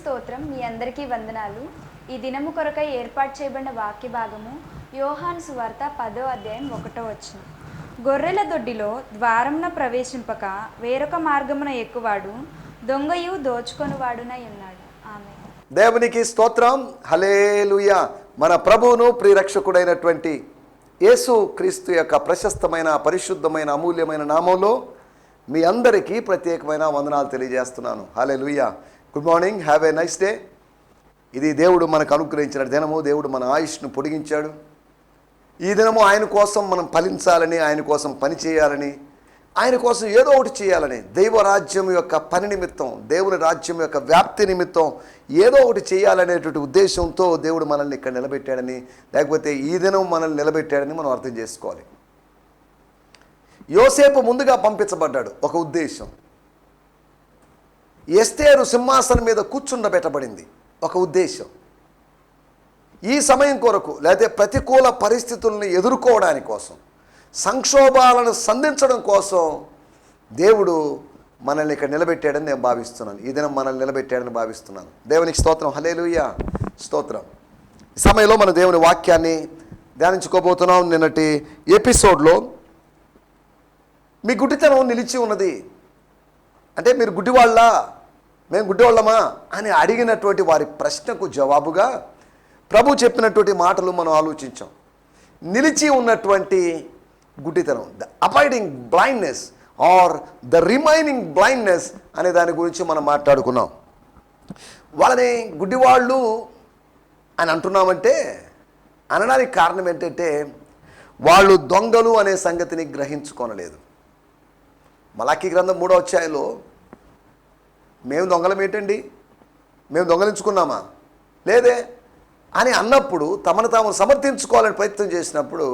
స్తోత్రం. మీ అందరికీ వందనాలు. ఈ దినము కొరకై ఏర్పాటు చేయబడిన వాక్య భాగము యోహాను సువార్త 10వ అధ్యాయం 1వ వచనం. గొర్రెల దొడ్డిలో ద్వారమున ప్రవేశింపక వేరొక మార్గమున ఎక్కువాడు దొంగయు దోచుకొనువాడునై ఉన్నాడు. ఆమేన్. దేవునికి స్తోత్రం. హల్లెలూయా. మన ప్రభువును ప్రియరక్షకుడైనటువంటి యేసు క్రీస్తు యొక్క ప్రశస్తమైన పరిశుద్ధమైన అమూల్యమైన నామంలో మీ అందరికీ ప్రత్యేకమైన వందనాలు తెలియజేస్తున్నాను. Hallelujah. Good morning, have a nice day. ఇది దేవుడు మనకు అనుగ్రహించిన దినము. దేవుడు మన ఆయుష్ను పొడిగించాడు. ఈ దినము ఆయన కోసం మనం ఫలించాలని, ఆయన కోసం పని చేయాలని, ఆయన కోసం ఏదో ఒకటి చేయాలని, దైవ రాజ్యం యొక్క పని నిమిత్తం, దేవుని రాజ్యం యొక్క వ్యాప్తి నిమిత్తం ఏదో ఒకటి చేయాలనేటువంటి ఉద్దేశంతో దేవుడు మనల్ని ఇక్కడ నిలబెట్టాడని, లేకపోతే ఈ దినం మనల్ని నిలబెట్టాడని మనం అర్థం చేసుకోవాలి. యోసేపు ముందుగా పంపించబడ్డాడు ఒక ఉద్దేశం. ఎస్తేరు సింహాసనం మీద కూర్చుండబెట్టబడింది ఒక ఉద్దేశం. ఈ సమయం కొరకు, లేకపోతే ప్రతికూల పరిస్థితులను ఎదుర్కోవడానికి కోసం, సంక్షోభాలను సంధించడం కోసం దేవుడు మనల్ని ఇక్కడ నిలబెట్టాడని నేను భావిస్తున్నాను. ఈ దినం మనల్ని నిలబెట్టాడని భావిస్తున్నాను. దేవునికి స్తోత్రం. హల్లెలూయా. స్తోత్రం. ఈ సమయంలో మన దేవుని వాక్యాన్ని ధ్యానించుకోబోతున్నాం. నిన్నటి ఎపిసోడ్లో మీ గుడ్డితనం నిలిచి ఉన్నది అంటే, మీరు గుడ్డివాళ్ళ, మేము గుడ్డివాళ్ళమా అని అడిగినటువంటి వారి ప్రశ్నకు జవాబుగా ప్రభు చెప్పినటువంటి మాటలు మనం ఆలోచించాం. నిలిచి ఉన్నటువంటి గుడ్డితనం, the abiding blindness or the remaining blindness అనే దాని గురించి మనం మాట్లాడుకున్నాం. వాళ్ళని గుడ్డివాళ్ళు అని అంటున్నామంటే, అనడానికి కారణం ఏంటంటే వాళ్ళు దొంగలు అనే సంగతిని గ్రహించుకోనలేదు. మలాకీ గ్రంథం 3వ అధ్యాయంలో మేము దొంగలం ఏంటండి, మేము దొంగలించుకున్నామా, లేదే అని అన్నప్పుడు, తమను తాము సమర్థించుకోవాలని ప్రయత్నం చేసినప్పుడు,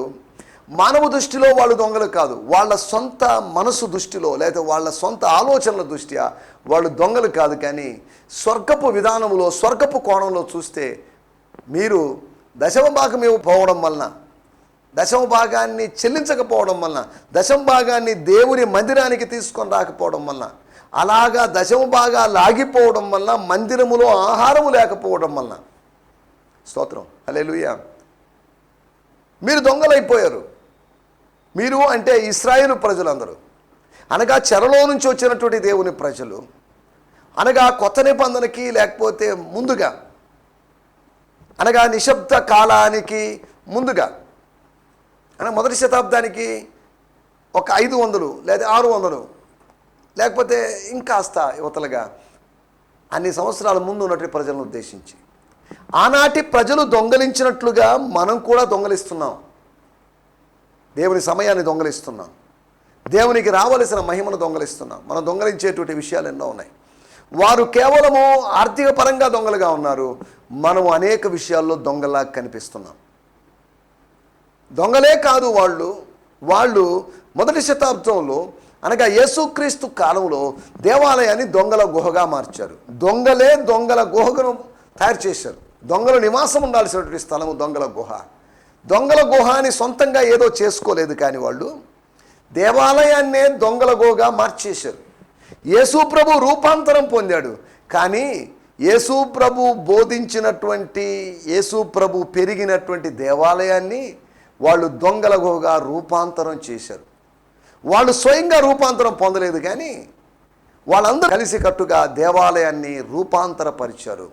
మానవ దృష్టిలో వాళ్ళు దొంగలు కాదు, వాళ్ళ సొంత మనసు దృష్టిలో, లేదా వాళ్ళ సొంత ఆలోచనల దృష్ట్యా వాళ్ళు దొంగలు కాదు. కానీ స్వర్గపు విధానంలో, స్వర్గపు కోణంలో చూస్తే, మీరు దశమ భాగం ఇవ్వకపోవడం వలన, దశమ భాగాన్ని చెల్లించకపోవడం వలన, దశమ భాగాన్ని దేవుని మందిరానికి తీసుకొని రాకపోవడం వలన, అలాగా దశమ భాగాలు ఆగిపోవడం వలన, మందిరములో ఆహారము లేకపోవడం వలన, స్తోత్రం హల్లెలూయా, మీరు దొంగలైపోయారు. మీరు అంటే ఇశ్రాయేలు ప్రజలందరూ, అనగా చెరలో నుంచి వచ్చినటువంటి దేవుని ప్రజలు, అనగా కొత్త నిబంధనకి లేకపోతే ముందుగా, అనగా నిశ్శబ్ద కాలానికి ముందుగా, అంటే మొదటి శతాబ్దానికి ఒక 500 లేదా 600 లేకపోతే ఇంకాస్త యువతలుగా అన్ని సంవత్సరాల ముందు ఉన్నటువంటి ప్రజలను ఉద్దేశించి, ఆనాటి ప్రజలు దొంగలించినట్లుగా మనం కూడా దొంగలిస్తున్నాం. దేవుని సమయాన్ని దొంగలిస్తున్నాం, దేవునికి రావలసిన మహిమను దొంగలిస్తున్నాం. మనం దొంగలించేటువంటి విషయాలు ఎన్నో ఉన్నాయి. వారు కేవలము ఆర్థిక పరంగా దొంగలుగా ఉన్నారు, మనం అనేక విషయాల్లో దొంగలా కనిపిస్తున్నాం. దొంగలే కాదు, వాళ్ళు మొదటి శతాబ్దంలో, అనగా యేసుక్రీస్తు కాలంలో దేవాలయాన్ని దొంగల గుహగా మార్చారు. దొంగలే దొంగల గుహను తయారు చేశారు. దొంగల నివాసం ఉండాల్సినటువంటి స్థలము దొంగల గుహ. దొంగల గుహ అని సొంతంగా ఏదో చేసుకోలేదు, కానీ వాళ్ళు దేవాలయాన్నే దొంగల గుహగా మార్చేశారు. యేసు ప్రభు రూపాంతరం పొందాడు, కానీ యేసు ప్రభు బోధించినటువంటి, యేసు ప్రభు పెరిగినటువంటి దేవాలయాన్ని వాళ్ళు దొంగల గుహగా రూపాంతరం చేశారు. వాళ్ళు స్వయంగా రూపాంతరం పొందలేదు, కానీ వాళ్ళందరూ కలిసికట్టుగా దేవాలయాన్ని రూపాంతరపరిచారు.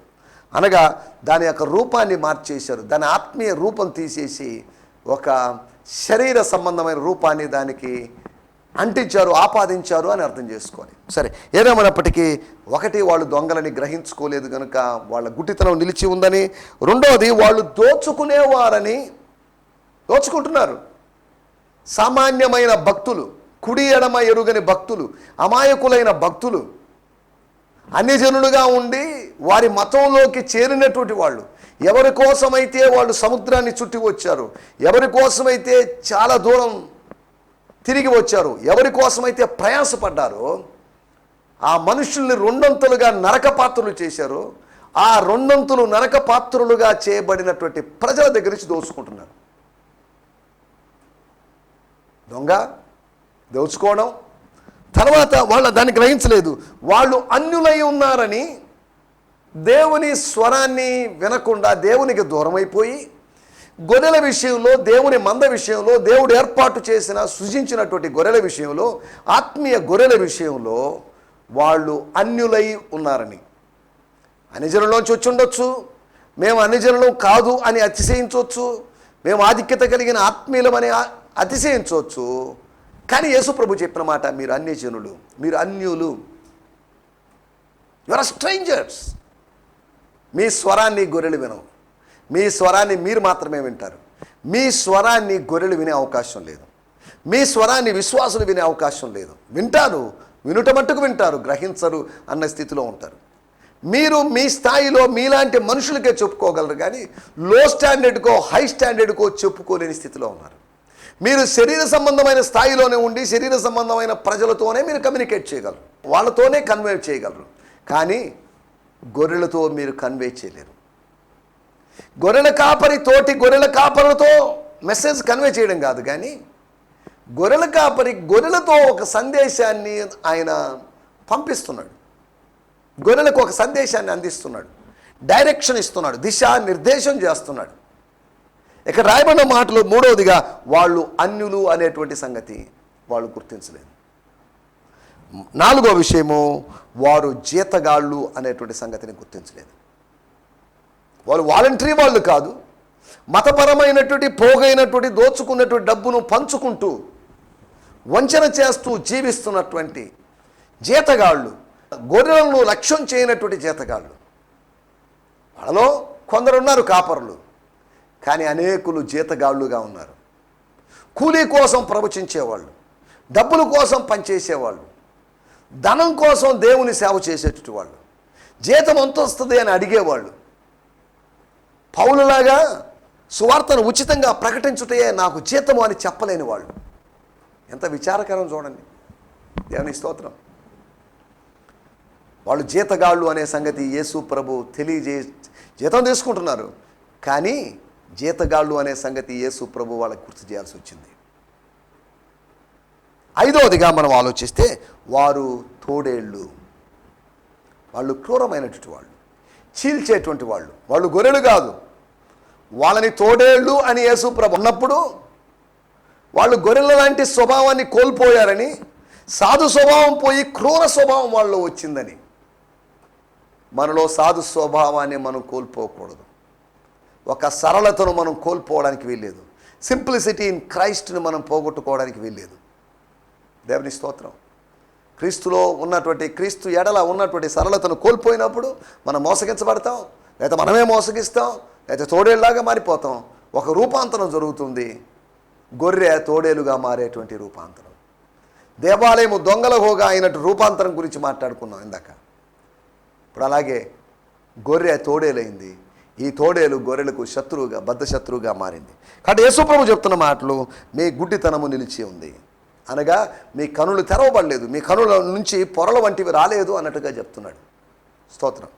అనగా దాని యొక్క రూపాన్ని మార్చేశారు. దాని ఆత్మీయ రూపం తీసేసి ఒక శరీర సంబంధమైన రూపాన్ని దానికి అంటించారు, ఆపాదించారు అని అర్థం చేసుకోవాలి. సరే, ఏదేమైనప్పటికీ ఒకటి, వాళ్ళు దొంగలని గ్రహించుకోలేదు కనుక వాళ్ళ గుడ్డితనం నిలిచి ఉందని. రెండవది, వాళ్ళు దోచుకుంటున్నారు. సామాన్యమైన భక్తులు, కుడి ఎడమ ఎరుగని భక్తులు, అమాయకులైన భక్తులు, అన్యజనులుగా ఉండి వారి మతంలోకి చేరినటువంటి వాళ్ళు, ఎవరి కోసమైతే వాళ్ళు సముద్రాన్ని చుట్టి వచ్చారు, ఎవరి కోసమైతే చాలా దూరం తిరిగి వచ్చారు, ఎవరి కోసమైతే ప్రయాసపడ్డారో, ఆ మనుషుల్ని రెండంతలుగా నరక పాత్రలు చేశారు. ఆ రెండంతులు నరక పాత్రలుగా చేయబడినటువంటి ప్రజల దగ్గర నుంచి దోచుకుంటున్నారు. దొంగ దోచుకోవడం, తర్వాత వాళ్ళు దాన్ని గ్రహించలేదు. వాళ్ళు అన్యులై ఉన్నారని దేవుని స్వరాన్ని వినకుండా దేవునికి దూరమైపోయి గొర్రెల విషయంలో, దేవుని మంద విషయంలో, దేవుడు ఏర్పాటు చేసిన సృజించినటువంటి గొర్రెల విషయంలో, ఆత్మీయ గొర్రెల విషయంలో వాళ్ళు అన్యులై ఉన్నారని. అన్యజనుల్లోంచి వచ్చి ఉండొచ్చు, మేము అన్యజనులం కాదు అని అతిశయించవచ్చు, మేము ఆధిక్యత కలిగిన ఆత్మీయులమని అతిశయించవచ్చు. కానీ యేసుప్రభు చెప్పిన మాట, మీరు అన్యజనులు, మీరు అన్యులు, యువర్ స్ట్రేంజర్స్. మీ స్వరాన్ని గొర్రెలు వినవు, మీ స్వరాన్ని మీరు మాత్రమే వింటారు. మీ స్వరాన్ని గొర్రెలు వినే అవకాశం లేదు, మీ స్వరాన్ని విశ్వాసులు వినే అవకాశం లేదు. వింటారు, వినుట మట్టుకు వింటారు, గ్రహించరు అన్న స్థితిలో ఉంటారు. మీరు మీ స్థాయిలో మీలాంటి మనుషులకే చెప్పుకోగలరు, కానీ లో స్టాండర్డ్కో హై స్టాండర్డ్కో చెప్పుకోలేని స్థితిలో ఉన్నారు. మీరు శరీర సంబంధమైన స్థాయిలోనే ఉండి శరీర సంబంధమైన ప్రజలతోనే మీరు కమ్యూనికేట్ చేయగలరు, వాళ్ళతోనే కన్వే చేయగలరు. కానీ గొర్రెలతో మీరు కన్వే చేయలేరు. గొర్రెల కాపరి తోటి గొర్రెల కాపరులతో మెసేజ్ కన్వే చేయడం కాదు, కానీ గొర్రెల కాపరి గొర్రెలతో ఒక సందేశాన్ని ఆయన పంపిస్తున్నాడు, గొర్రెలకు ఒక సందేశాన్ని అందిస్తున్నాడు, డైరెక్షన్ ఇస్తున్నాడు, దిశా నిర్దేశం చేస్తున్నాడు. ఇక రాయబడిన మాటలు మూడవదిగా, వాళ్ళు అన్యులు అనేటువంటి సంగతి వాళ్ళు గుర్తించలేదు. నాలుగో విషయము, వారు జీతగాళ్ళు అనేటువంటి సంగతిని గుర్తించలేదు. వాళ్ళు వాలంటరీ వాళ్ళు కాదు, మతపరమైనటువంటి పోగైనటువంటి దోచుకున్నటువంటి డబ్బును పంచుకుంటూ వంచన చేస్తూ జీవిస్తున్నటువంటి జీతగాళ్ళు, గొర్రెలను లక్ష్యం చేయనటువంటి జీతగాళ్ళు. వాళ్ళలో కొందరున్నారు కాపరులు, కానీ అనేకులు జీతగాళ్ళుగా ఉన్నారు. కూలీ కోసం ప్రవచించేవాళ్ళు, డబ్బుల కోసం పనిచేసేవాళ్ళు, ధనం కోసం దేవుని సేవ చేసేటటువంటి వాళ్ళు, జీతం ఎంత వస్తుంది అని అడిగేవాళ్ళు. పౌలులాగా సువార్తను ఉచితంగా ప్రకటించుటే నాకు జీతము అని చెప్పలేని వాళ్ళు. ఎంత విచారకరం చూడండి, దేవుని స్తోత్రం. వాళ్ళు జీతగాళ్ళు అనే సంగతి యేసు ప్రభు జీతం తీసుకుంటున్నారు, కానీ జీతగాళ్ళు అనే సంగతి యేసు ప్రభు వాళ్ళకి గుర్తు చేయాల్సి వచ్చింది. ఐదవదిగా మనం ఆలోచిస్తే, వారు తోడేళ్ళు. వాళ్ళు క్రూరమైనటువంటి వాళ్ళు, చీల్చేటువంటి వాళ్ళు. వాళ్ళు గొర్రెలు కాదు, వాళ్ళని తోడేళ్ళు అని యేసు ప్రభు అన్నప్పుడు వాళ్ళు గొర్రెల లాంటి స్వభావాన్ని కోల్పోయారని, సాధు స్వభావం పోయి క్రూర స్వభావం వాళ్ళలో వచ్చిందని. మనలో సాధు స్వభావాన్ని మనం కోల్పోకూడదు, ఒక సరళతను మనం కోల్పోవడానికి వీల్లేదు, సింప్లిసిటీ ఇన్ క్రైస్ట్ని మనం పోగొట్టుకోవడానికి వీల్లేదు. దేవుని స్తోత్రం. క్రీస్తులో ఉన్నటువంటి, క్రీస్తు ఎడల ఉన్నటువంటి సరళతను కోల్పోయినప్పుడు మనం మోసగించబడతాం, లేదా మనమే మోసగిస్తాం, లేదా తోడేళ్ళలాగా మారిపోతాం. ఒక రూపాంతరం జరుగుతుంది, గొర్రె తోడేలుగా మారేటువంటి రూపాంతరం. దేవాలయము దొంగల హోగా అయినట్టు రూపాంతరం గురించి మాట్లాడుకున్నాం ఇందాక. ఇప్పుడు అలాగే గొర్రె తోడేలైంది, ఈ తోడేలు గొర్రెలకు శత్రువుగా, బద్ధ శత్రువుగా మారింది. కాబట్టి యేసుప్రభు చెప్తున్న మాటలు, మీ గుడ్డితనము నిలిచి ఉంది అనగా మీ కనులు తెరవబడలేదు, మీ కనుల నుంచి పొరల వంటివి రాలేదు అన్నట్టుగా చెప్తున్నాడు. స్తోత్రం.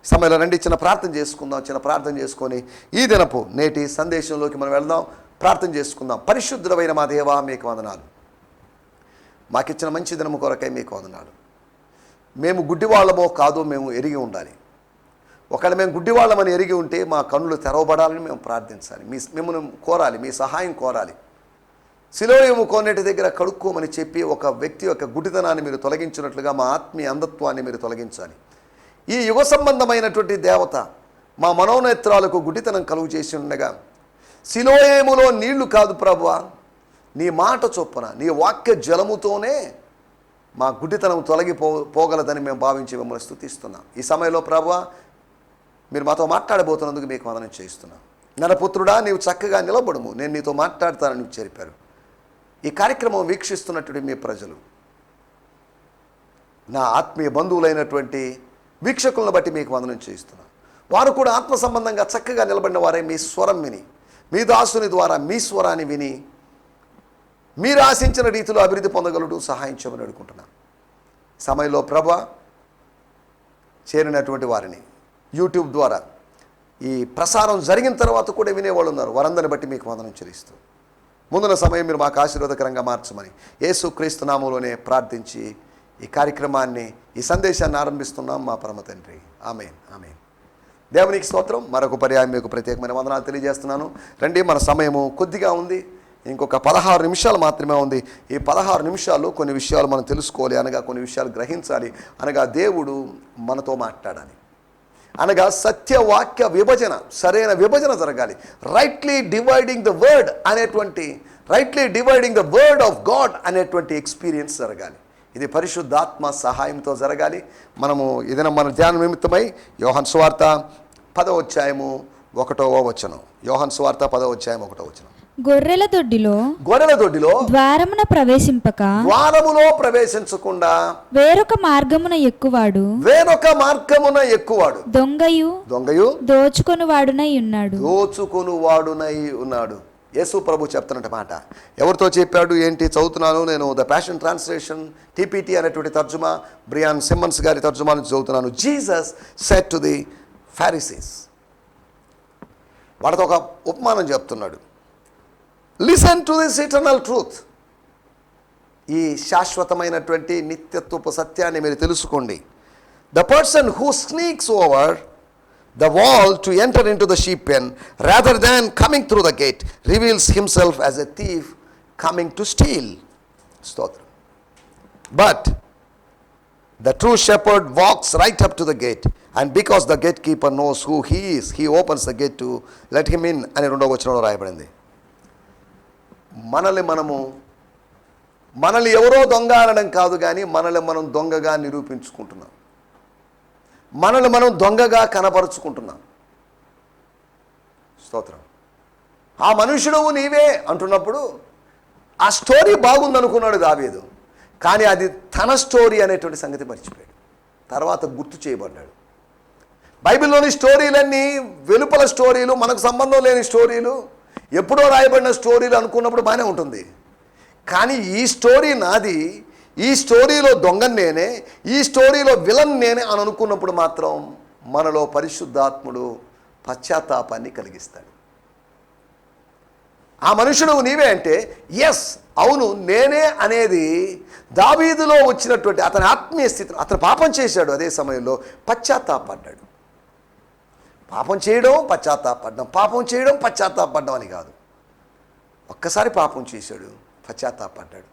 సమయంలో రండి చిన్న ప్రార్థన చేసుకుందాం. చిన్న ప్రార్థన చేసుకొని ఈ దినపు నేటి సందేశంలోకి మనం వెళ్దాం. ప్రార్థన చేసుకుందాం. పరిశుద్ధుడైన మా దేవా, మీకు వందనాలు. మాకిచ్చిన మంచి దినము కొరకై మీకు వందనాలు. మేము గుడ్డివాళ్ళమో కాదో మేము ఎరిగి ఉండాలి. ఒకవేళ మేము గుడ్డివాళ్ళమని ఎరిగి ఉంటే మా కన్నులు తెరవబడాలని మేము ప్రార్థించాలి, మిమ్మల్ని కోరాలి, మీ సహాయం కోరాలి. శిలోయము కోనేటి దగ్గర కడుక్కోమని చెప్పి ఒక వ్యక్తి యొక్క గుడ్డితనాన్ని మీరు తొలగించినట్లుగా మా ఆత్మీయ అంధత్వాన్ని మీరు తొలగించాలి. ఈ యుగ సంబంధమైనటువంటి దేవత మా మనోనేత్రాలకు గుడ్డితనం కలుగు చేసి ఉండగా, శిలోయములో నీళ్లు కాదు ప్రభువా, నీ మాట చొప్పున నీ వాక్య జలముతోనే మా గుడ్డితనం పోగలదని మేము భావించి మిమ్మల్ని స్తుతిస్తున్నాం. ఈ సమయంలో ప్రభువా, మీరు మాతో మాట్లాడబోతున్నందుకు మీకు వందనం చేయిస్తున్నాం. నరపుత్రుడా, నీవు చక్కగా నిలబడుము, నేను నీతో మాట్లాడతానని చెప్పారు. ఈ కార్యక్రమం వీక్షిస్తున్నటువంటి మీ ప్రజలు, నా ఆత్మీయ బంధువులైనటువంటి వీక్షకులను బట్టి మీకు వందనం చేయిస్తున్నాను. వారు కూడా ఆత్మ సంబంధంగా చక్కగా నిలబడిన వారే మీ స్వరం విని, మీ దాసుని ద్వారా మీ స్వరాన్ని విని మీరు ఆశించిన రీతిలో అభివృద్ధి పొందగలడు సహాయం చేయమని అడుగుకుంటున్నాను. సమయంలో ప్రభా, చేరినటువంటి వారిని యూట్యూబ్ ద్వారా ఈ ప్రసారం జరిగిన తర్వాత కూడా వినేవాళ్ళు ఉన్నారు. వారందరిని బట్టి మీకు వందనం చెల్లిస్తూ ముందున్న సమయం మీరు మాకు ఆశీర్వాదకరంగా మార్చమని యేసుక్రీస్తు నామములోనే ప్రార్థించి ఈ కార్యక్రమాన్ని, ఈ సందేశాన్ని ఆరంభిస్తున్నాం మా పరమ తండ్రి. ఆమేన్, ఆమేన్. దేవునికి స్తోత్రం. మరొక పర్యాయం మీకు ప్రత్యేకమైన వందనాలు తెలియజేస్తున్నాను. రండి, మన సమయము కొద్దిగా ఉంది, ఇంకొక 16 నిమిషాలు మాత్రమే ఉంది. ఈ 16 నిమిషాలు కొన్ని విషయాలు మనం తెలుసుకోవాలి, అనగా కొన్ని విషయాలు గ్రహించాలి, అనగా దేవుడు మనతో మాట్లాడాలి, అనగా సత్యవాక్య విభజన, సరైన విభజన జరగాలి. Rightly dividing the word of God అనేటువంటి ఎక్స్పీరియన్స్ జరగాలి. ఇది పరిశుద్ధాత్మ సహాయంతో జరగాలి. మనము ఏదైనా మన ధ్యాన నిమిత్తమై యోహాను సువార్త 10వ అధ్యాయము 1వ వచనం. యోహాను సువార్త 10వ అధ్యాయం 1వ వచనం. గొర్రెల దొడ్డిలో ద్వారములో ప్రవేశించకుండా వేరొక మార్గమున ఎక్కువాడు దొంగయు దోచుకొనువాడునై ఉన్నాడు. యేసు ప్రభు చెప్తున్నట్టు మాట ఎవరితో చెప్పాడు ఏంటి? చదువుతున్నాను నేను, ద ప్యాషన్ ట్రాన్స్లేషన్, టీపీటీ అనేటువంటి తర్జుమా, బ్రియాన్ సిమ్మన్స్ గారి తర్జుమా నుంచి చదువుతున్నాను. Jesus said to the Pharisees, వాళ్ళతో ఒక ఉపమానం చెప్తున్నాడు. Listen to this eternal truth, ఈ శాశ్వతమైనటువంటి నిత్యత్వపు సత్యాన్ని మీరు తెలుసుకోండి. The person who sneaks over the wall to enter into the sheep pen rather than coming through the gate reveals himself as a thief coming to steal. Stotram. But the true shepherd walks right up to the gate, and because the gatekeeper knows who he is, he opens the gate to let him in అని 2వ వచనంలో రాయబడింది. మనల్ని ఎవరో దొంగ అనడం కాదు, కానీ మనల్ని మనం దొంగగా నిరూపించుకుంటున్నాం, మనల్ని మనం దొంగగా కనపరుచుకుంటున్నాం. స్తోత్రం. ఆ మనుషుడు నీవే అంటున్నప్పుడు ఆ స్టోరీ బాగుందనుకున్నాడు దావీదు, కానీ అది తన స్టోరీ అనేటువంటి సంగతి మర్చిపోయాడు. తర్వాత గుర్తు చేయబడ్డాడు. బైబిల్లోని స్టోరీలన్నీ వెలుపల స్టోరీలు, మనకు సంబంధం లేని స్టోరీలు, ఎప్పుడో రాయబడిన స్టోరీలు అనుకున్నప్పుడు బాగానే ఉంటుంది. కానీ ఈ స్టోరీ నాది, ఈ స్టోరీలో దొంగను నేనే, ఈ స్టోరీలో విలన్ నేనే అని అనుకున్నప్పుడు మాత్రం మనలో పరిశుద్ధాత్ముడు పశ్చాత్తాపాన్ని కలిగిస్తాడు. ఆ మనుషుడు నీవే అంటే ఎస్, అవును నేనే అనేది దావీదులో వచ్చినటువంటి అతని ఆత్మీయ స్థితి. అతను పాపం చేశాడు, అదే సమయంలో పశ్చాత్తాపడ్డాడు. పాపం చేయడం పశ్చాత్తాపడ్డం అని కాదు. ఒక్కసారి పాపం చేశాడు, పశ్చాత్తాపడ్డాడు.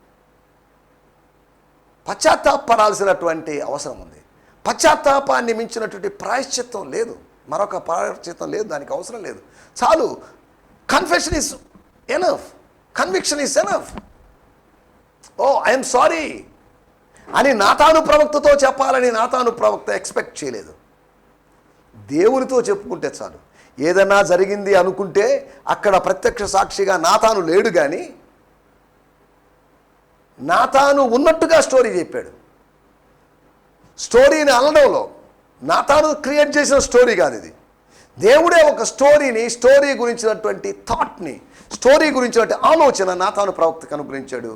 పశ్చాత్తాపడాల్సినటువంటి అవసరం ఉంది. పశ్చాత్తాపాన్ని మించినటువంటి ప్రాయశ్చిత్తం లేదు, మరొక ప్రాయశ్చిత్తం లేదు, దానికి అవసరం లేదు. చాలు, confession is enough, conviction is enough. Oh I'm sorry అని నాతాను ప్రవక్తతో చెప్పాలని నాతాను ప్రవక్త ఎక్స్పెక్ట్ చేయలేదు. దేవునితో చెప్పుకుంటే చాలు. ఏదన్నా జరిగింది అనుకుంటే అక్కడ ప్రత్యక్ష సాక్షిగా నాతాను లేడు, కానీ నాతాను ఉన్నట్టుగా స్టోరీ చెప్పాడు. స్టోరీని అనడంలో నాతాను క్రియేట్ చేసిన స్టోరీ కాదు ఇది. దేవుడే ఒక స్టోరీ గురించినటువంటి థాట్ని, స్టోరీ గురించినటువంటి ఆలోచన నాతాను ప్రవక్తకు అనుగ్రహించాడు.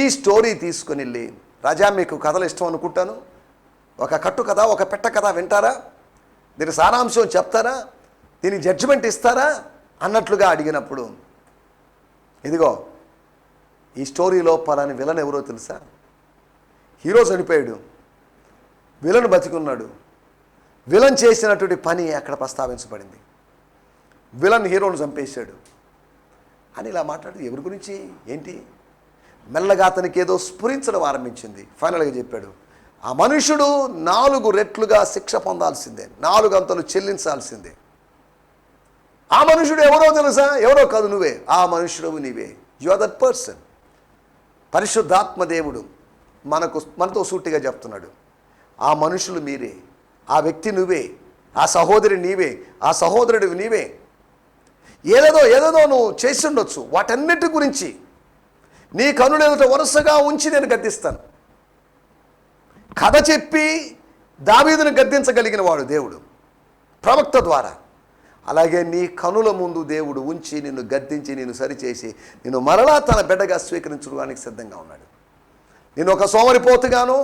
ఈ స్టోరీ తీసుకొని వెళ్ళి, రాజా మీకు కథలు ఇష్టం అనుకుంటాను, ఒక కట్టు కథ, ఒక పెట్ట కథ వింటారా, దీని సారాంశం చెప్తారా, దీని జడ్జిమెంట్ ఇస్తారా అన్నట్లుగా అడిగినప్పుడు, ఇదిగో ఈ స్టోరీలో పలాని విలన్ ఎవరో తెలుసా? హీరో చనిపోయాడు, విలన్ బతికున్నాడు, విలన్ చేసినటువంటి పని అక్కడ ప్రస్తావించబడింది, విలన్ హీరోను చంపేశాడు అని ఇలా మాట్లాడి ఎవరి గురించి ఏంటి? మెల్లగా అతనికి ఏదో స్ఫురించడం ఆరంభించింది. ఫైనల్గా చెప్పాడు, ఆ మనుషుడు 4 రెట్లుగా శిక్ష పొందాల్సిందే, 4 అంతలు చెల్లించాల్సిందే. ఆ మనుషుడు ఎవరో తెలుసా? ఎవరో కాదు, నువ్వే. ఆ మనుషుడు నీవే. You are that person. పరిశుద్ధాత్మ దేవుడు మనతో సూటిగా చెప్తున్నాడు, ఆ మనుషులు మీరే, ఆ వ్యక్తి నువ్వే, ఆ సహోదరి నీవే, ఆ సహోదరుడు నీవే. ఏదేదో నువ్వు చేసి ఉండొచ్చు, వాటన్నిటి గురించి నీ కనులు ఎదుట వరుసగా ఉంచి నేను గద్దిస్తాను. కథ చెప్పి దావీదును గద్దించగలిగిన వాడు దేవుడు ప్రవక్త ద్వారా. అలాగే నీ కనుల ముందు దేవుడు ఉంచి నిన్ను గద్దించి నిన్ను సరిచేసి నిన్ను మరలా తన బిడ్డగా స్వీకరించడానికి సిద్ధంగా ఉన్నాడు. నేను ఒక సోమరిపోతుగాను,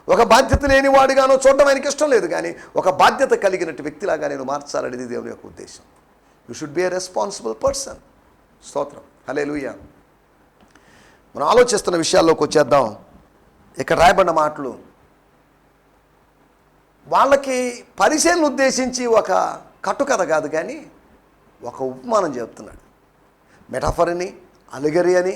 ఒక బాధ్యత లేనివాడుగాను చూడడం ఆయనకి ఇష్టం లేదు, కానీ ఒక బాధ్యత కలిగినట్టు వ్యక్తిలాగా నేను మార్చాలనేది దేవుని యొక్క ఉద్దేశం. You should be a responsible person. స్తోత్రం, హల్లెలూయా. మనం ఆలోచిస్తున్న విషయాల్లోకి వచ్చేద్దాం. ఇక్కడ రాయబడిన మాటలు వాళ్ళకి పరిశీలన ఉద్దేశించి ఒక కట్టుకథ కాదు, కానీ ఒక ఉపమానం చెప్తున్నాడు. మెటాఫర్ అని, అలిగరీ అని,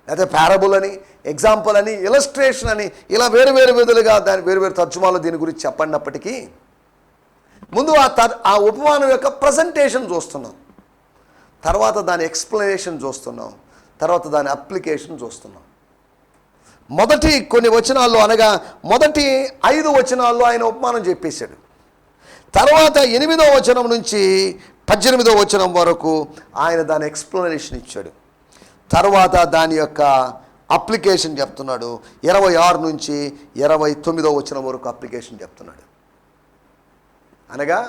లేదా పారబుల్ అని, ఎగ్జాంపుల్ అని, ఇలస్ట్రేషన్ అని, ఇలా వేరు వేరు విధులుగా దాని వేరు వేరు తర్జుమాలు దీని గురించి చెప్పడినప్పటికీ ముందు ఆ ఉపమానం యొక్క ప్రజెంటేషన్ చూస్తున్నాం, తర్వాత దాని ఎక్స్ప్లెనేషన్ చూస్తున్నాం, తర్వాత దాని అప్లికేషన్ చూస్తున్నాం. మొదటి కొన్ని వచనాల్లో, అనగా మొదటి 5 వచనాల్లో ఆయన ఉపమానం చెప్పేశాడు. తర్వాత 8వ వచనం నుంచి 18వ వచనం వరకు ఆయన దాని ఎక్స్ప్లెనేషన్ ఇచ్చాడు. తర్వాత దాని యొక్క అప్లికేషన్ చెప్తున్నాడు. 26 నుంచి 29వ వచనం వరకు అప్లికేషన్ చెప్తున్నాడు. అనగా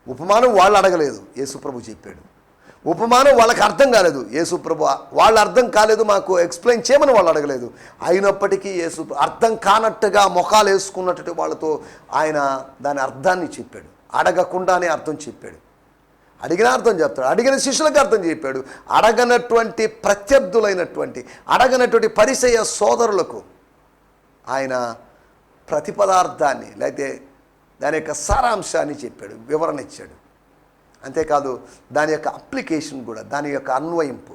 ఉపమానం వాళ్ళు అడగలేదు, యేసుప్రభు చెప్పాడు. ఉపమానం వాళ్ళకి అర్థం కాలేదు, యేసుప్రభు వాళ్ళు అర్థం కాలేదు, మాకు ఎక్స్ప్లెయిన్ చేయమని వాళ్ళు అడగలేదు. అయినప్పటికీ యేసు అర్థం కానట్టుగా మొఖాలు వేసుకున్నట్టు వాళ్ళతో ఆయన దాని అర్థాన్ని చెప్పాడు. అడగకుండానే అర్థం చెప్పాడు. అడిగిన అర్థం చెప్తాడు, అడిగిన శిష్యులకు అర్థం చెప్పాడు. అడగనటువంటి ప్రత్యర్థులైనటువంటి, అడగనటువంటి పరిసయ సోదరులకు ఆయన ప్రతిపదార్థాన్ని, లేకపోతే దాని యొక్క సారాంశాన్ని చెప్పాడు, వివరణ ఇచ్చాడు. అంతేకాదు దాని యొక్క అప్లికేషన్ కూడా, దాని యొక్క అన్వయింపు.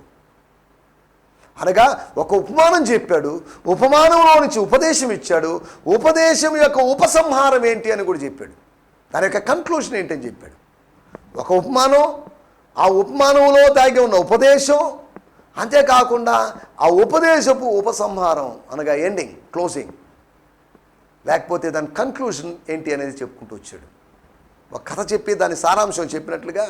అనగా ఒక ఉపమానం చెప్పాడు, ఉపమానంలో నుంచి ఉపదేశం ఇచ్చాడు, ఉపదేశం యొక్క ఉపసంహారం ఏంటి అని కూడా చెప్పాడు. దాని యొక్క కన్క్లూషన్ ఏంటని చెప్పాడు. ఒక ఉపమానం, ఆ ఉపమానంలో దాగి ఉన్న ఉపదేశం, అంతేకాకుండా ఆ ఉపదేశపు ఉపసంహారం అనగా ఎండింగ్, క్లోజింగ్, లేకపోతే దాని కన్క్లూషన్ ఏంటి అనేది చెప్పుకుంటూ వచ్చాడు. ఒక కథ చెప్పి దాని సారాంశం చెప్పినట్లుగా,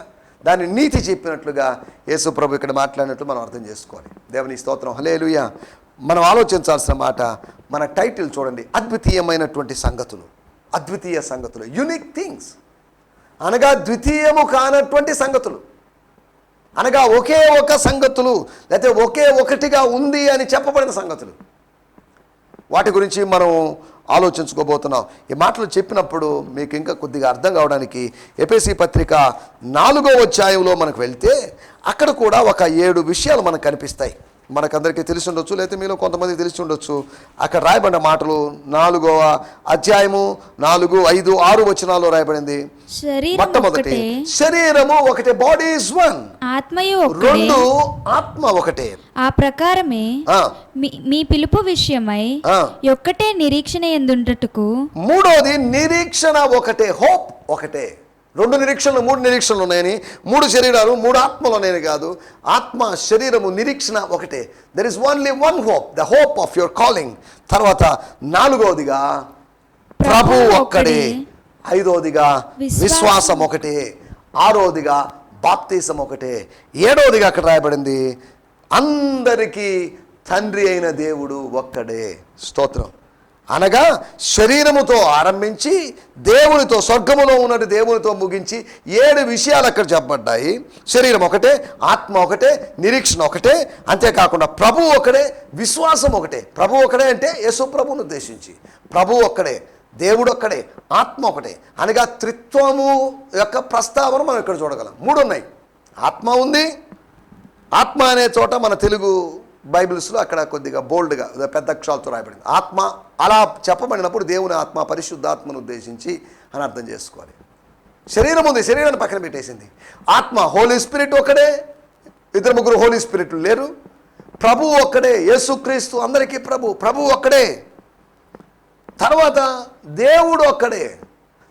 దాని నీతి చెప్పినట్లుగా యేసుప్రభు ఇక్కడ మాట్లాడినట్లు మనం అర్థం చేసుకోవాలి. దేవుని స్తోత్రం, హల్లెలూయా. మనం ఆలోచించాల్సిన మాట, మన టైటిల్ చూడండి, అద్వితీయమైనటువంటి సంగతులు. అద్వితీయ సంగతులు, యునిక్ థింగ్స్, అనగా ద్వితీయము కానటువంటి సంగతులు, అనగా ఒకే ఒక సంగతులు, లేకపోతే ఒకే ఒకటిగా ఉంది అని చెప్పబడిన సంగతులు. వాటి గురించి మనం ఆలోచించుకోబోతున్నాం. ఈ మాటలు చెప్పినప్పుడు మీకు ఇంకా కొద్దిగా అర్థం కావడానికి ఎఫెసీ పత్రిక 4వ అధ్యాయంలో మనకు వెళ్తే అక్కడ కూడా ఒక 7 విషయాలు మనకు కనిపిస్తాయి. మనకందరికీ తెలిసి ఉండొచ్చు, లేకపోతే మీలో కొంతమంది తెలిసి ఉండొచ్చు. అక్కడ రాయబడిన మాటలు 4వ అధ్యాయము 4, 5, 6 వచనాల్లో రాయబడింది. మొట్టమొదటి, శరీరము ఒకటే, బాడీ ఇస్ వన్, ఆత్మయు రెండు, ఆత్మ ఒకటే. ఆ ప్రకారమే మీ పిలుపు విషయమై ఒక్కటే నిరీక్షణ ఎందుండుటకు. మూడోది, నిరీక్షణ ఒకటే, హోప్ ఒకటే. 2 నిరీక్షణలు 3 నిరీక్షణలు ఉన్నాయని, 3 శరీరాలు 3 ఆత్మలు ఉన్నాయని కాదు. ఆత్మ, శరీరము, నిరీక్షణ ఒకటే. There is only one hope, the hope of your calling. తర్వాత 4వదిగా ప్రభు ఒక్కడే. 5వదిగా విశ్వాసం ఒకటే. 6వదిగా బాప్తిసం ఒకటే. 7వదిగా అక్కడ రాయబడింది, అందరికీ తండ్రి అయిన దేవుడు ఒక్కడే. స్తోత్రం. అనగా శరీరముతో ఆరంభించి దేవునితో, స్వర్గములో ఉన్నట్టు దేవునితో ముగించి 7 విషయాలు అక్కడ చెప్పబడ్డాయి. శరీరం ఒకటే, ఆత్మ ఒకటే, నిరీక్షణ ఒకటే, అంతేకాకుండా ప్రభు ఒకటే, విశ్వాసం ఒకటే. ప్రభు ఒకటే అంటే యేసు ప్రభువును ఉద్దేశించి, ప్రభు ఒక్కడే, దేవుడు ఒక్కడే, ఆత్మ ఒకటే. అనగా త్రిత్వము యొక్క ప్రస్తావన మనం ఇక్కడ చూడగలం. 3 ఉన్నాయి. ఆత్మ ఉంది. ఆత్మ అనే చోట మన తెలుగు బైబిల్స్లో అక్కడ కొద్దిగా బోల్డ్గా పెద్ద అక్షరాలతో రాయబడింది. ఆత్మ అలా చెప్పబడినప్పుడు దేవుని ఆత్మ, పరిశుద్ధాత్మను ఉద్దేశించి అని అర్థం చేసుకోవాలి. శరీరం ఉంది, శరీరాన్ని పక్కన పెట్టేసింది. ఆత్మ, హోలీ స్పిరిట్ ఒక్కడే, 2-3 హోలీ స్పిరిట్లు లేరు. ప్రభు ఒక్కడే, యేసుక్రీస్తు అందరికీ ప్రభు ఒక్కడే. తర్వాత దేవుడు ఒక్కడే,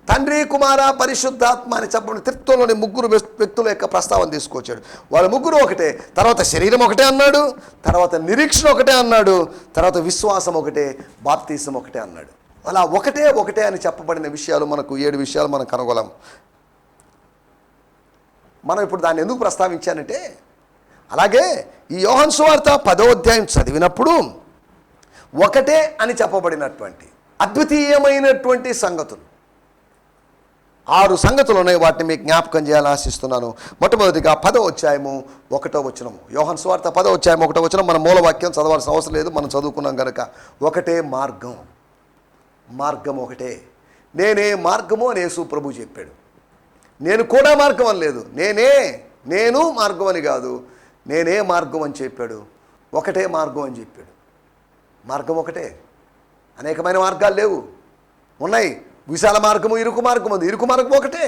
తండ్రి, కుమార, పరిశుద్ధాత్మ అని చెప్పండి. త్రిత్వంలోని 3 వ్యక్తుల యొక్క ప్రస్తావన తీసుకొచ్చాడు. వాళ్ళ 3 ఒకటే. తర్వాత శరీరం ఒకటే అన్నాడు, తర్వాత నిరీక్షణ ఒకటే అన్నాడు, తర్వాత విశ్వాసం ఒకటే, బాప్తిసం ఒకటే అన్నాడు. అలా ఒకటే అని చెప్పబడిన విషయాలు మనకు 7 విషయాలు మనం కనుగొలం. మనం ఇప్పుడు దాన్ని ఎందుకు ప్రస్తావించానంటే, అలాగే ఈ యోహాను సువార్త 10వ అధ్యాయం చదివినప్పుడు ఒకటే అని చెప్పబడినటువంటి అద్వితీయమైనటువంటి సంగతులు 6 సంగతులు ఉన్నాయి. వాటిని మీకు జ్ఞాపకం చేయాలని ఆశిస్తున్నాను. మొట్టమొదటిగా 10వ అధ్యాయము 1వ వచనం, యోహాను సువార్త 10వ అధ్యాయం 1వ వచనం. మన మూలవాక్యం చదవాల్సిన అవసరం లేదు, మనం చదువుకున్నాం కనుక. ఒకటే మార్గం, మార్గం ఒకటే. నేనే మార్గము అని యేసు ప్రభు చెప్పాడు. నేను కూడా మార్గం అని లేదు, నేను మార్గం అని కాదు, నేనే మార్గం అని చెప్పాడు. ఒకటే మార్గం అని చెప్పాడు. మార్గం ఒకటే. అనేకమైన మార్గాలు లేవు, ఉన్నాయి. విశాల మార్గము, ఇరుకు మార్గం ఉంది. ఇరుకు మార్గం ఒకటే.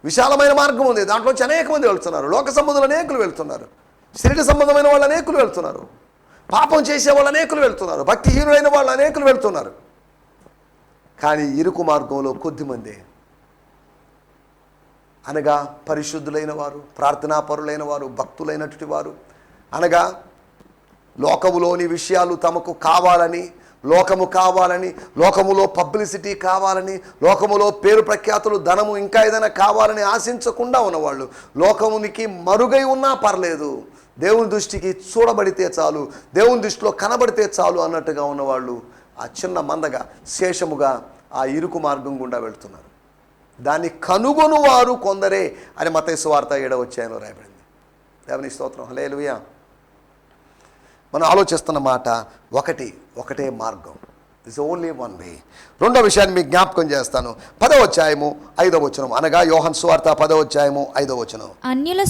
విశాలమైన మార్గం ఉంది, దాంట్లోంచి అనేక మంది వెళ్తున్నారు. లోక సంబంధులు అనేకులు వెళ్తున్నారు, శరీర సంబంధమైన వాళ్ళు అనేకులు వెళ్తున్నారు, పాపం చేసే వాళ్ళు అనేకులు వెళ్తున్నారు, భక్తిహీనులైన వాళ్ళు అనేకులు వెళ్తున్నారు. కానీ ఇరుకు మార్గంలో కొద్దిమంది, అనగా పరిశుద్ధులైన వారు, ప్రార్థనాపరులైన వారు, భక్తులైనటువంటి వారు, అనగా లోకములోని విషయాలు తమకు కావాలని, లోకము కావాలని, లోకములో పబ్లిసిటీ కావాలని, లోకములో పేరు ప్రఖ్యాతులు, ధనము, ఇంకా ఏదైనా కావాలని ఆశించకుండా ఉన్నవాళ్ళు, లోకమునికి మరుగై ఉన్నా పర్లేదు, దేవుని దృష్టికి చూడబడితే చాలు, దేవుని దృష్టిలో కనబడితే చాలు అన్నట్టుగా ఉన్నవాళ్ళు ఆ చిన్న మందగా, శేషముగా ఆ ఇరుకు మార్గం గుండా వెళ్తున్నారు. దాన్ని కనుగొను వారు కొందరే అని మత్తయి సువార్త 7వ అధ్యాయంలో రాయబడింది. దేవుని స్తోత్రం, హల్లెలూయా. మనం ఆలోచిస్తున్న మాట ఒకటే మార్గం. This only one way. రెండో విషయాన్ని మీకు జ్ఞాపకం చేస్తాను. 10వ అధ్యాయము 5వ వచనం, అనగా యోహాను సువార్త 10వ అధ్యాయము 5వ వచనం. అన్యుల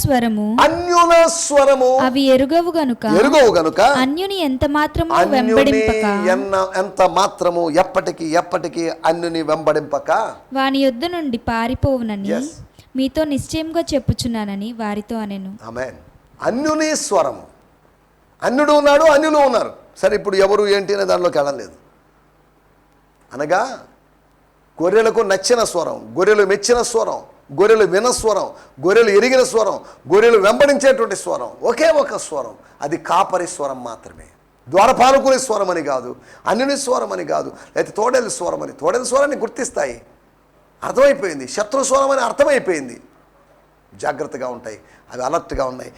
స్వరము అవి ఎరుగవు గనుక అన్యుని ఎంత మాత్రము ఎప్పటికీ అన్యుని వెంబడింపక వాని యొద్ద నుండి పారిపోవునని మీతో నిశ్చయంగా చెప్పుచున్నానని వారితో అనెను. ఆమేన్. అన్యుని స్వరము. అన్యుడు ఉన్నాడు, అన్యులు ఉన్నారు. సరే, ఇప్పుడు ఎవరు ఏంటి అనే దానిలోకి వెళ్ళలేదు. అనగా గొర్రెలకు నచ్చిన స్వరం, గొర్రెలు మెచ్చిన స్వరం, గొర్రెలు విన స్వరం, గొర్రెలు ఎరిగిన స్వరం, గొర్రెలు వెంబడించేటువంటి స్వరం, ఒకే ఒక స్వరం. అది కాపరి స్వరం మాత్రమే. ద్వారపాలకుని స్వరం అని కాదు, అన్యుని స్వరం అని కాదు, లేకపోతే తోడేలు స్వరం అని. తోడేలు స్వరాన్ని గుర్తిస్తాయి, అర్థమైపోయింది. శత్రు స్వరం అని అర్థమైపోయింది. జాగ్రత్తగా ఉంటాయి, అవి అలర్ట్గా ఉన్నాయి.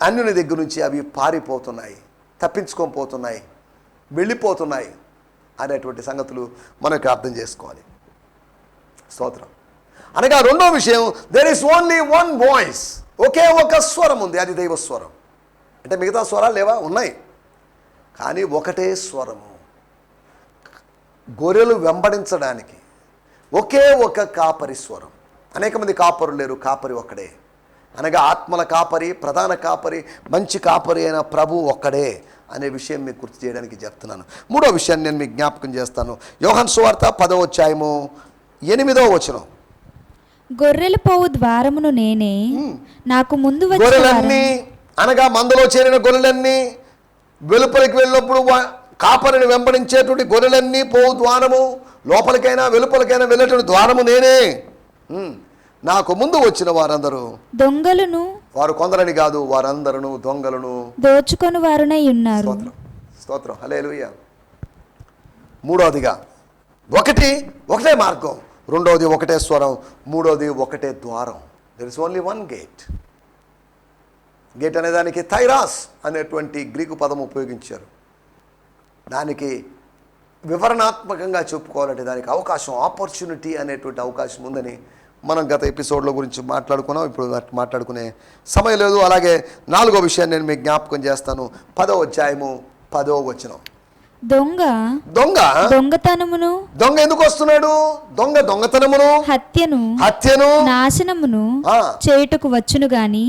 అన్యుని దగ్గర నుంచి అవి పారిపోతున్నాయి, తప్పించుకొని పోతున్నాయి, వెళ్ళిపోతున్నాయి అనేటువంటి సంగతులు మనకు అర్థం చేసుకోవాలి. స్తోత్రం. అనగా రెండో విషయం, there is only one voice. ఒకే ఒక స్వరం ఉంది, అది దైవ స్వరం. అంటే మిగతా స్వరాలు లేవా? ఉన్నాయి, కానీ ఒకటే స్వరము. గొర్రెలు వెంబడించడానికి ఒకే ఒక కాపరి స్వరం. అనేక మంది కాపరులు లేరు, కాపరి ఒక్కడే. అనగా ఆత్మల కాపరి, ప్రధాన కాపరి, మంచి కాపరి అయిన ప్రభు ఒక్కడే అనే విషయం మీకు గుర్తు చేయడానికి చెప్తున్నాను. మూడో విషయాన్ని నేను మీకు జ్ఞాపకం చేస్తాను. యోహాను సువార్త 10వ అధ్యాయము 8వ వచనం. గొర్రెలు పోవు ద్వారమును నేనే, నాకు ముందు గొర్రెలన్నీ, అనగా మందలో చేరిన గొర్రెలన్నీ వెలుపలికి వెళ్ళినప్పుడు కాపరిని వెంబడించేటువంటి గొర్రెలన్నీ పోవు ద్వారము, లోపలికైనా వెలుపలికైనా వెళ్ళేటువంటి ద్వారము నేనే. నాకు ముందు వచ్చిన వారందరూ దొంగలను, వారు కొందరని కాదు, వారందరూ దొంగలను, దోచుకొని వారునై ఉన్నారు. స్తోత్రం, హల్లెలూయా. మూడవదిగా ఒకటే మార్గం, రెండవది ఒకటే స్వరం, మూడవది ఒకటే ద్వారం. There is only one get. Gate అనే దానికి థైరాస్ అనేటువంటి గ్రీకు పదం ఉపయోగించారు. దానికి వివరణాత్మకంగా చెప్పుకోవాలంటే దానికి అవకాశం, ఆపర్చునిటీ అనేటువంటి అవకాశం ఉందని మనం గత ఎపిసోడ్ల గురించి మాట్లాడుకున్నాం. ఇప్పుడు మాట్లాడుకునే సమయం లేదు. అలాగే 4వ విషయాన్ని నేను మీకు జ్ఞాపకం చేస్తాను. 10వ అధ్యాయము 10వ వచనం. దొంగతనమును, దొంగ ఎందుకు వస్తున్నాడు? దొంగతనమును, హత్యను, నాశనమును చేయుటకు వచ్చును గాని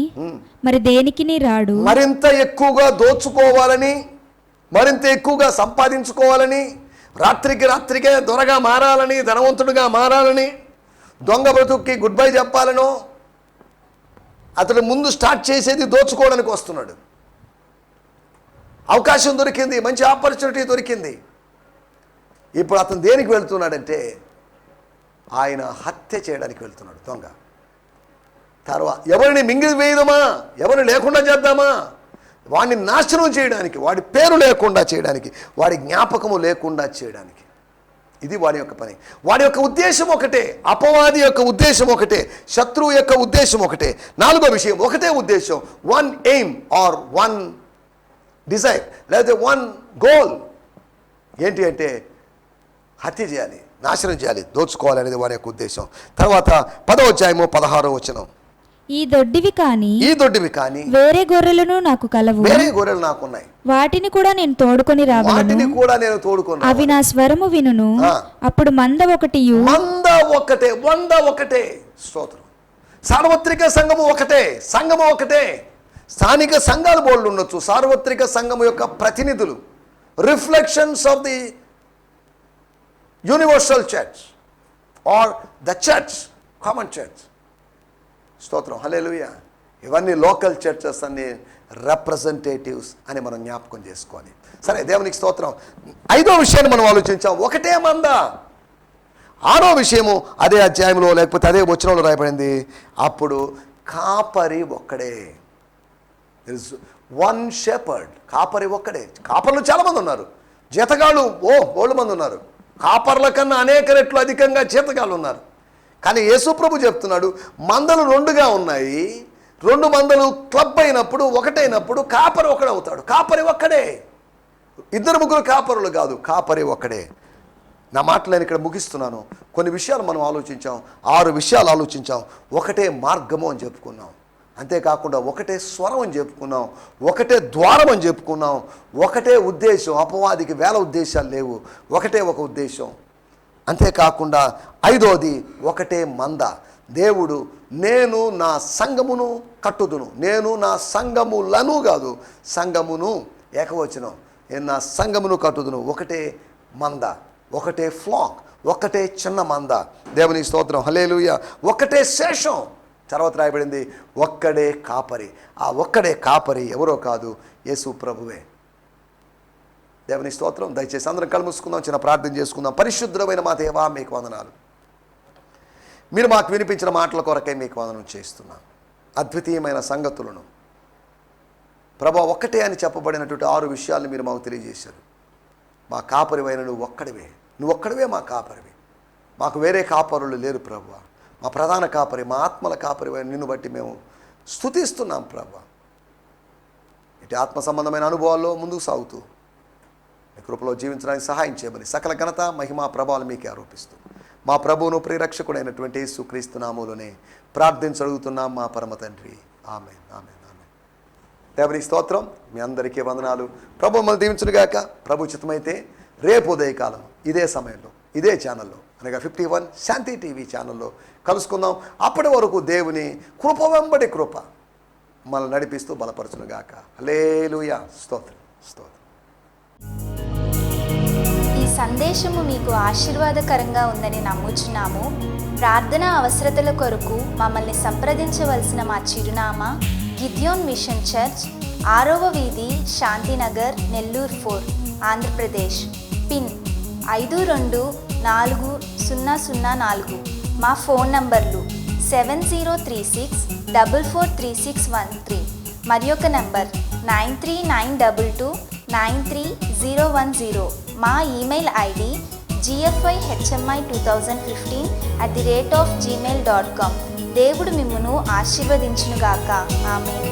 మరి దేనికిని రాడు. మరింత ఎక్కువగా దోచుకోవాలని, మరింత ఎక్కువగా సంపాదించుకోవాలని, రాత్రికే దొరగా మారాలని, ధనవంతుడిగా మారాలని, దొంగ బ్రతుక్కి గుడ్ బై చెప్పాలనో, అతడు ముందు స్టార్ట్ చేసేది దోచుకోవడానికి వస్తున్నాడు. అవకాశం దొరికింది, మంచి ఆపర్చునిటీ దొరికింది. ఇప్పుడు అతను దేనికి వెళ్తున్నాడంటే ఆయన హత్య చేయడానికి వెళ్తున్నాడు. దొంగ తర్వాత ఎవరిని మింగిలి వేయదామా, ఎవరిని లేకుండా చేద్దామా, వాడిని నాశనం చేయడానికి, వాడి పేరు లేకుండా చేయడానికి, వాడి జ్ఞాపకము లేకుండా చేయడానికి. ఇది వాడి యొక్క పని. వాడి యొక్క ఉద్దేశం ఒకటే, అపవాది యొక్క ఉద్దేశం ఒకటే, శత్రువు యొక్క ఉద్దేశం ఒకటే. 4వ విషయం, ఒకటే ఉద్దేశం, one aim are one Dzire, లేదా వన్ గోల్. ఏంటి అంటే హత్య చేయాలి, నాశనం చేయాలి, దోచుకోవాలి అనేది వాడి యొక్క ఉద్దేశం. తర్వాత 10వ అధ్యాయము 16వ వచనం. ఈ దొడ్డివి కాని వేరే గొర్రెలను నాకు కలవు, వేరే గొర్రెలు నాకున్నాయి, వాటిని కూడా నేను తోడుకొని రావలను, అవి నా స్వరము వినును, అప్పుడు మంద ఒకటే. స్తోత్రం. సార్వత్రిక సంఘము ఒకటే. స్థానిక సంఘాలు బోల్డ్ ఉండొచ్చు. సార్వత్రిక సంఘము యొక్క ప్రతినిధులు, reflections of the universal church are the church, common church. స్తోత్రం, హల్లెలూయా. ఇవన్నీ లోకల్ చర్చెస్ అన్ని రిప్రజెంటేటివ్స్ అని మనం జ్ఞాపకం చేసుకోవాలి. సరే, దేవునికి స్తోత్రం. 5వ విషయాన్ని మనం ఆలోచించాం, ఒకటే మంద. 6వ విషయము అదే అధ్యాయంలో లేకపోతే అదే వచనంలో రాయబడింది, అప్పుడు కాపరి ఒక్కడే. వన్ షెపర్డ్, కాపరి ఒక్కడే. కాపర్లు చాలామంది ఉన్నారు, జీతగాళ్ళు బోళ్ళు మంది ఉన్నారు. కాపర్ల కన్నా అనేక రెట్లు అధికంగా జీతగాళ్ళు ఉన్నారు. కానీ యేసుప్రభు చెప్తున్నాడు, మందలు 2గా ఉన్నాయి. 2 మందలు క్లబ్ అయినప్పుడు, ఒకటైనప్పుడు కాపరి ఒకడవుతాడు. కాపరి ఒక్కడే, 2-3 కాపరులు కాదు, కాపరి ఒక్కడే. నా మాటలు నేను ఇక్కడ ముగిస్తున్నాను. కొన్ని విషయాలు మనం ఆలోచించాం, 6 విషయాలు ఆలోచించాం. ఒకటే మార్గము అని చెప్పుకున్నాం, అంతేకాకుండా ఒకటే స్వరం అని చెప్పుకున్నాం, ఒకటే ద్వారం అని చెప్పుకున్నాం, ఒకటే ఉద్దేశం. అపవాదికి వేల ఉద్దేశాలు లేవు, ఒకటే ఒక ఉద్దేశం. అంతేకాకుండా 5వది ఒకటే మంద. దేవుడు నేను నా సంఘమును కట్టుదును, నేను నా సంఘములను కాదు, సంఘమును ఏకవచనం, నేను నా సంఘమును కట్టుదును. ఒకటే మంద, ఒకటే ఫ్లాక్, ఒకటే చిన్న మంద. దేవుని స్తోత్రం, హల్లెలూయా. ఒకటే శేషం. తర్వాత రాయబడింది ఒక్కడే కాపరి. ఆ ఒక్కడే కాపరి ఎవరో కాదు, యేసు ప్రభువే. దేవుని స్తోత్రం. దయచేసి అందరం కళ్ళు మూసుకుందాం, చిన్న ప్రార్థన చేసుకుందాం. పరిశుద్ధమైన మా దేవా, మీకు వందనాలు. మీరు మాకు వినిపించిన మాటల కొరకై మీకు వందనం చేస్తున్నాం. అద్వితీయమైన సంగతులను ప్రభా, ఒక్కటే అని చెప్పబడినటువంటి 6 విషయాలను మీరు మాకు తెలియజేశారు. మా కాపరివైన నువ్వు ఒక్కడివే, నువ్వు ఒక్కడివే మా కాపరివి. మాకు వేరే కాపరులు లేరు ప్రభువా. మా ప్రధాన కాపరి, మా ఆత్మల కాపరివైన నిన్ను బట్టి మేము స్తుతిస్తున్నాం ప్రభువా. ఇటు ఆత్మ సంబంధమైన అనుభవాల్లో ముందుకు సాగుతూ మీ కృపలో జీవించడానికి సహాయం చేయమని సకల ఘనత, మహిమ, ప్రభావాలు మీకే ఆరోపిస్తూ మా ప్రభువును ప్రియరక్షకుడైనటువంటి యేసుక్రీస్తు నామములోనే ప్రార్థించగలుగుతున్నాం మా పరమ తండ్రి. ఆమేన్, ఆమేన్, ఆమేన్. దేవుని స్తోత్రం. మీ అందరికీ వందనాలు. ప్రభు మమ్మల్ని దీవించునుగాక. ప్రభు చిత్తమైతే రేపు ఉదయకాలం ఇదే సమయంలో ఇదే ఛానల్లో, అనగా 51 శాంతి టీవీ ఛానల్లో కలుసుకుందాం. అప్పటి వరకు దేవుని కృప వెంబడి కృప మనల్ని నడిపిస్తూ బలపరచునుగాక. హల్లెలూయా. స్తోత్రం, స్తోత్రం. ఈ సందేశము మీకు ఆశీర్వాదకరంగా ఉందని నమ్ముచున్నాము. ప్రార్థన అవసరతల కొరకు మమ్మల్ని సంప్రదించవలసిన మా చిరునామా గిద్యోన్ మిషన్ చర్చ్, 6వ వీధి, శాంతినగర్, నెల్లూరు 4, ఆంధ్రప్రదేశ్. పిన్ 524004. మా ఫోన్ నంబర్లు 7036443613 మరి ఒక నంబర్ 9392293010. మా ఈమెయిల్ ఐడి gfihmi2015@gmail.com. దేవుడు మిమ్మును ఆశీర్వదించునుగాక. ఆమేన్.